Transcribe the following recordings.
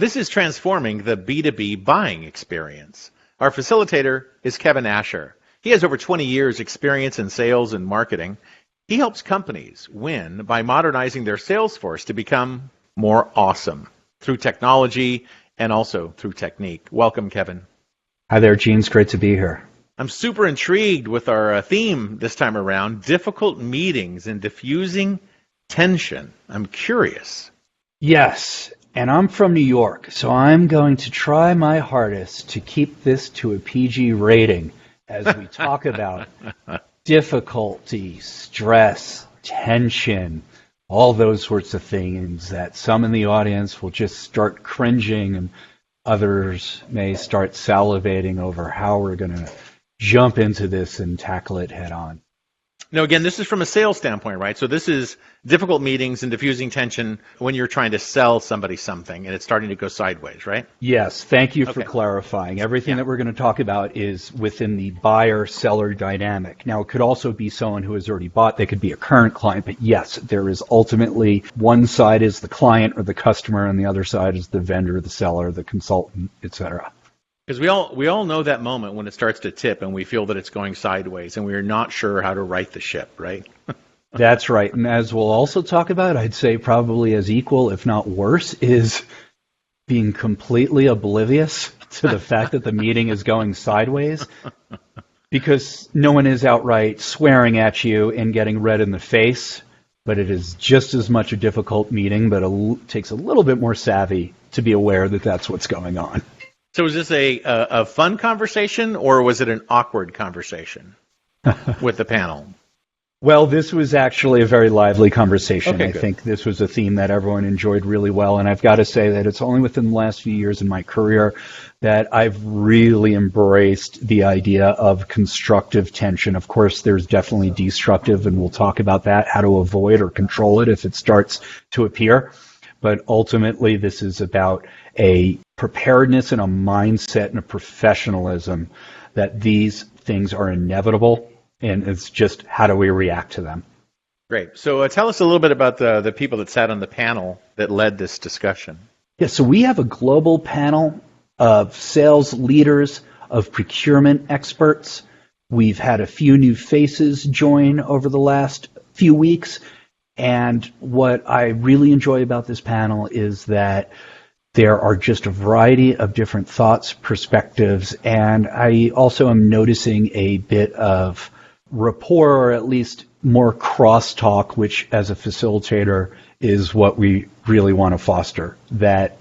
This is transforming the B2B buying experience. Our facilitator is Kevin Asher. He has over 20 years experience in sales and marketing. He helps companies win by modernizing their sales force to become more awesome through technology and also through technique. Welcome, Kevin. Hi there, Gene. It's great to be here. I'm super intrigued with our theme this time around, difficult meetings and diffusing tension. I'm curious. Yes, and I'm from New York, so I'm going to try my hardest to keep this to a PG rating as we talk about difficulty, stress, tension, all those sorts of things that some in the audience will just start cringing and others may start salivating over how we're going to jump into this and tackle it head on. Now, again, this is from a sales standpoint, right? So this is difficult meetings and diffusing tension when you're trying to sell somebody something and it's starting to go sideways, right? Yes, thank you for clarifying. Everything that we're going to talk about is within the buyer-seller dynamic. Now, it could also be someone who has already bought. They could be a current client, but yes, there is ultimately one side is the client or the customer and the other side is the vendor, the seller, the consultant, etc. Because we all know that moment when it starts to tip and we feel that it's going sideways and we're not sure how to right the ship, right? That's right. And as we'll also talk about, I'd say probably as equal, if not worse, is being completely oblivious to the fact that the meeting is going sideways because no one is outright swearing at you and getting red in the face, but it is just as much a difficult meeting, but it takes a little bit more savvy to be aware that that's what's going on. So was this a fun conversation or was it an awkward conversation with the panel? Well, this was actually a very lively conversation. Okay, I good. think this was a theme that everyone enjoyed really well, and I've got to say that it's only within the last few years in my career that I've really embraced the idea of constructive tension. Of course, there's definitely destructive, and we'll talk about that, how to avoid or control it if it starts to appear. But ultimately, this is about a preparedness and a mindset and a professionalism that these things are inevitable, and it's just how do we react to them. Great. So tell us a little bit about the people that sat on the panel that led this discussion. Yeah, so we have a global panel of sales leaders, of procurement experts. We've had a few new faces join over the last few weeks. And what I really enjoy about this panel is that there are just a variety of different thoughts, perspectives, and I also am noticing a bit of rapport, or at least more crosstalk, which as a facilitator is what we really want to foster, that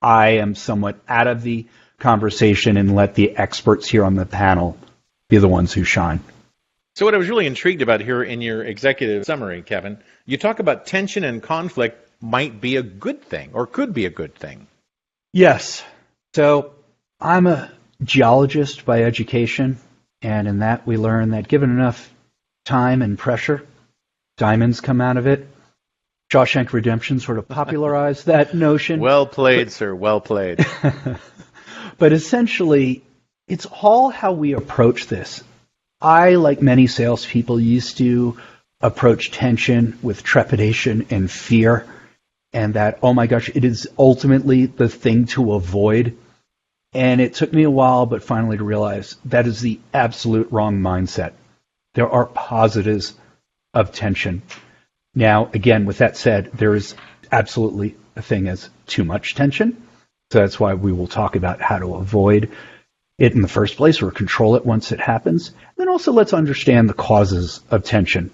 I am somewhat out of the conversation and let the experts here on the panel be the ones who shine. So what I was really intrigued about here in your executive summary, Kevin, you talk about tension and conflict might be a good thing or could be a good thing. Yes. So I'm a geologist by education, and in that we learn that given enough time and pressure, diamonds come out of it. Shawshank Redemption sort of popularized that notion. Well played, sir. Well played. But essentially, it's all how we approach this. I, like many salespeople, used to approach tension with trepidation and fear, and that, oh my gosh, it is ultimately the thing to avoid. And it took me a while, but finally to realize that is the absolute wrong mindset. There are positives of tension. Now, again, with that said, there is absolutely a thing as too much tension. So that's why we will talk about how to avoid it in the first place or control it once it happens. And then also let's understand the causes of tension,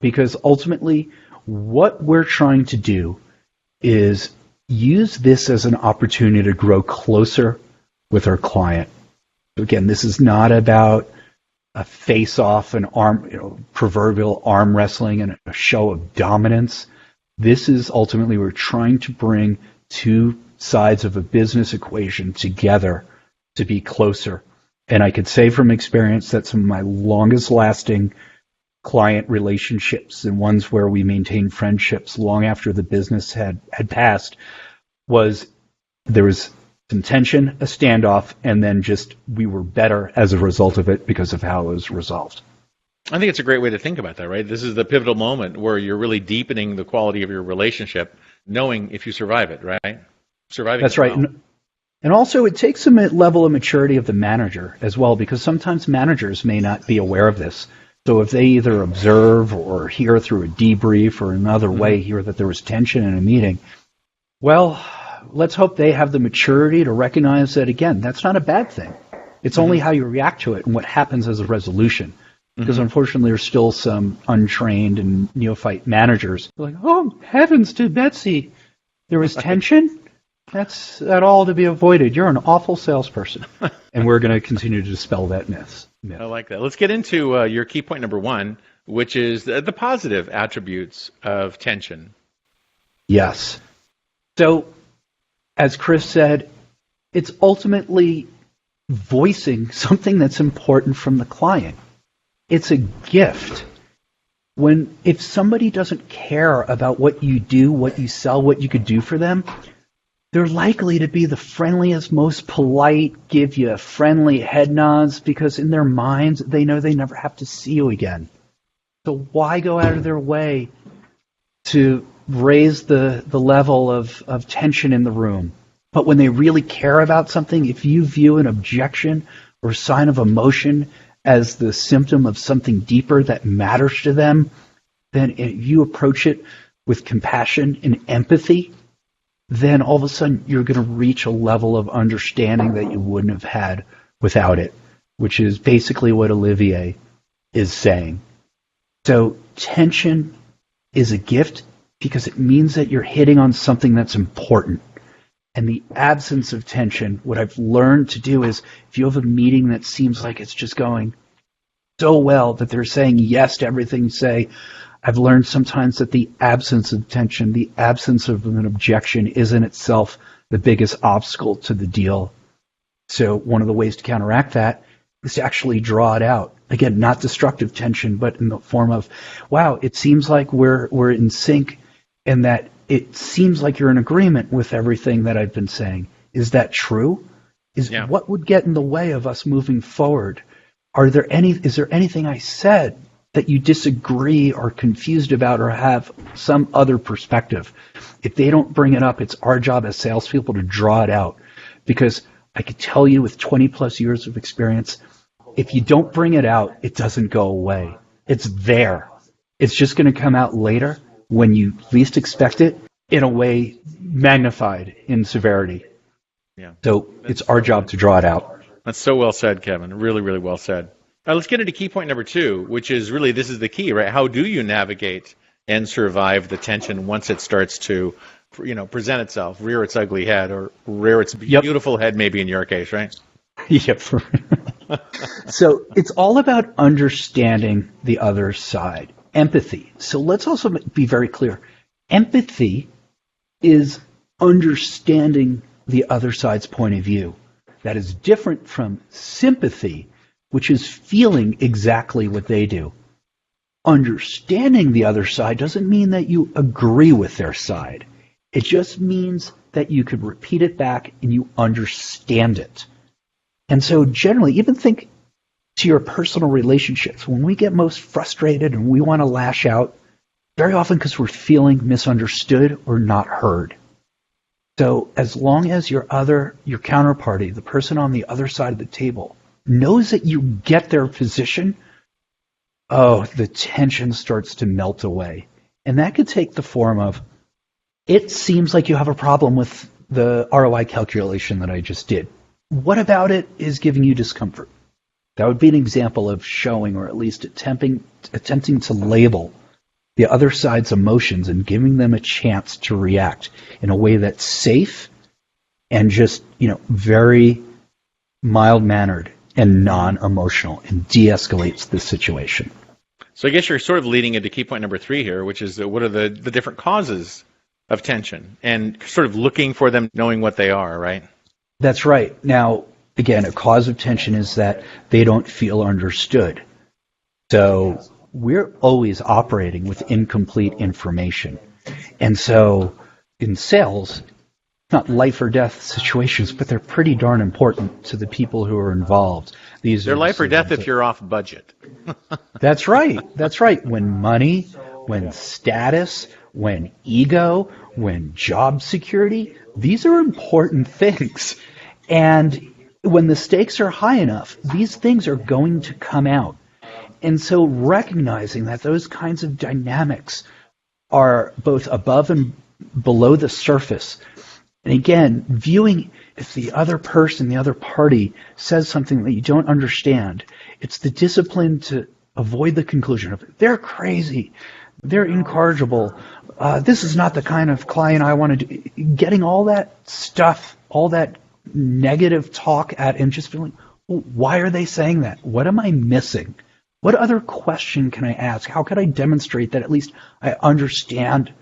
because ultimately what we're trying to do is use this as an opportunity to grow closer with our client. Again, this is not about a face-off, an proverbial arm wrestling and a show of dominance. This is ultimately we're trying to bring two sides of a business equation together to be closer. And I could say from experience that some of my longest lasting client relationships and ones where we maintained friendships long after the business had passed was there was some tension, a standoff, and then just we were better as a result of it because of how it was resolved. I think it's a great way to think about that, right? This is the pivotal moment where you're really deepening the quality of your relationship, knowing if you survive it, right? surviving. That's right. Well. And also, it takes a level of maturity of the manager as well, because sometimes managers may not be aware of this. So if they either observe or hear through a debrief or another way hear that there was tension in a meeting, well, let's hope they have the maturity to recognize that, again, that's not a bad thing. It's only how you react to it and what happens as a resolution. Because unfortunately, there's still some untrained and neophyte managers who are like, oh, heavens to Betsy, there was tension? That's all to be avoided. You're an awful salesperson. And we're going to continue to dispel that myth. I like that. Let's get into your key point number 1, which is the positive attributes of tension. Yes. So, as Chris said, it's ultimately voicing something that's important from the client. It's a gift. If somebody doesn't care about what you do, what you sell, what you could do for them, they're likely to be the friendliest, most polite, give you friendly head nods, because in their minds, they know they never have to see you again. So why go out of their way to raise the level of tension in the room? But when they really care about something, if you view an objection or sign of emotion as the symptom of something deeper that matters to them, then if you approach it with compassion and empathy, then all of a sudden you're going to reach a level of understanding that you wouldn't have had without it, which is basically what Olivier is saying. So tension is a gift because it means that you're hitting on something that's important. And the absence of tension, what I've learned to do is, if you have a meeting that seems like it's just going so well that they're saying yes to everything you say, I've learned sometimes that the absence of tension, the absence of an objection is in itself the biggest obstacle to the deal. So one of the ways to counteract that is to actually draw it out. Again, not destructive tension, but in the form of, wow, it seems like we're in sync, and that it seems like you're in agreement with everything that I've been saying. Is that true? What would get in the way of us moving forward? Is there anything I said that you disagree or confused about or have some other perspective? If they don't bring it up, it's our job as salespeople to draw it out. Because I could tell you with 20 plus years of experience, if you don't bring it out, it doesn't go away. It's there. It's just going to come out later when you least expect it, in a way magnified in severity. Yeah. So it's our job to draw it out. That's so well said, Kevin. Really, really well said. Let's get into key point number 2, which is really, this is the key, right? How do you navigate and survive the tension once it starts to, present itself, rear its ugly head, or rear its beautiful head, maybe in your case, right? Yep. So it's all about understanding the other side. Empathy. So let's also be very clear. Empathy is understanding the other side's point of view. That is different from sympathy, which is feeling exactly what they do. Understanding the other side doesn't mean that you agree with their side. It just means that you could repeat it back and you understand it. And so generally, even think to your personal relationships. When we get most frustrated and we want to lash out, very often because we're feeling misunderstood or not heard. So as long as your counterparty, the person on the other side of the table, knows that you get their position, the tension starts to melt away. And that could take the form of, it seems like you have a problem with the ROI calculation that I just did. What about it is giving you discomfort? That would be an example of showing, or at least attempting to label the other side's emotions and giving them a chance to react in a way that's safe and just, very mild-mannered and non-emotional, and de-escalates the situation. So I guess you're sort of leading into key point number 3 here, which is what are the different causes of tension, and sort of looking for them, knowing what they are, right? That's right. Now, again, a cause of tension is that they don't feel understood. So we're always operating with incomplete information. And so in sales, not life or death situations, but they're pretty darn important to the people who are involved. They're life or death if you're off budget. That's right. That's right. When money when status, when ego, when job security. These are important things. And when the stakes are high enough, these things are going to come out. And so recognizing that those kinds of dynamics are both above and below the surface. And again, viewing if the other person, the other party says something that you don't understand, it's the discipline to avoid the conclusion of they're crazy, they're incorrigible, this is not the kind of client I want to do. Getting all that stuff, all that negative talk at and just feeling, well, why are they saying that? What am I missing? What other question can I ask? How could I demonstrate that at least I understand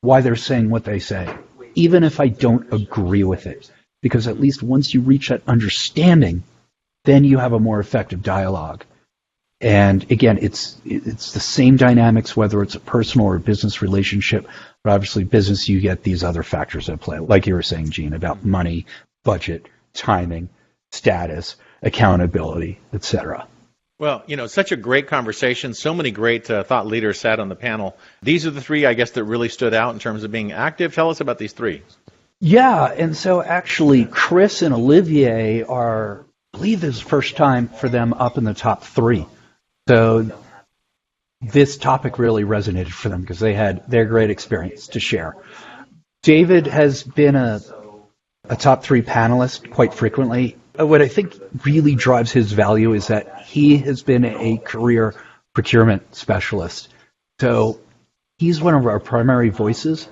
why they're saying what they say, even if I don't agree with it? Because at least once you reach that understanding, then you have a more effective dialogue. And again, it's the same dynamics, whether it's a personal or a business relationship. But obviously, business, you get these other factors at play, like you were saying, Gene, about money, budget, timing, status, accountability, etc. Well, such a great conversation. So many great thought leaders sat on the panel. These are the three, I guess, that really stood out in terms of being active. Tell us about these three. Yeah, and so actually, Chris and Olivier are, I believe this is the first time for them up in the top three. So this topic really resonated for them because they had their great experience to share. David has been a top three panelist quite frequently. What I think really drives his value is that he has been a career procurement specialist. So he's one of our primary voices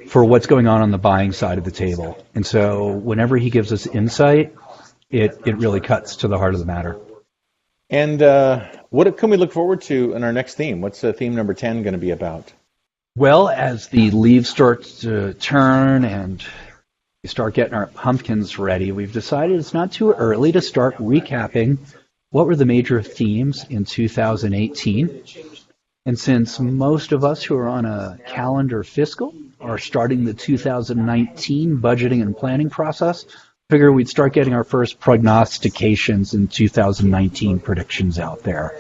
for what's going on the buying side of the table. And so whenever he gives us insight, it really cuts to the heart of the matter. And what can we look forward to in our next theme? What's theme number 10 going to be about? Well, as the leaves start to turn and we start getting our pumpkins ready, we've decided it's not too early to start recapping what were the major themes in 2018. And since most of us who are on a calendar fiscal are starting the 2019 budgeting and planning process, figure we'd start getting our first prognostications in 2019 predictions out there.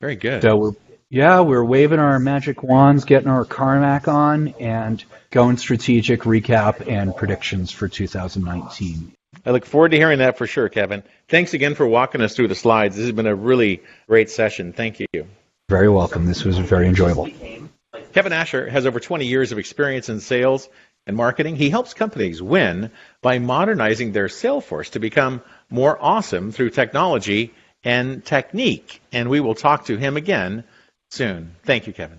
Very good. So we're waving our magic wands, getting our Carmack on, and going strategic recap and predictions for 2019. I look forward to hearing that for sure, Kevin. Thanks again for walking us through the slides. This has been a really great session. Thank you. Very welcome. This was very enjoyable. Kevin Asher has over 20 years of experience in sales and marketing. He helps companies win by modernizing their sales force to become more awesome through technology and technique. And we will talk to him again soon. Thank you, Kevin.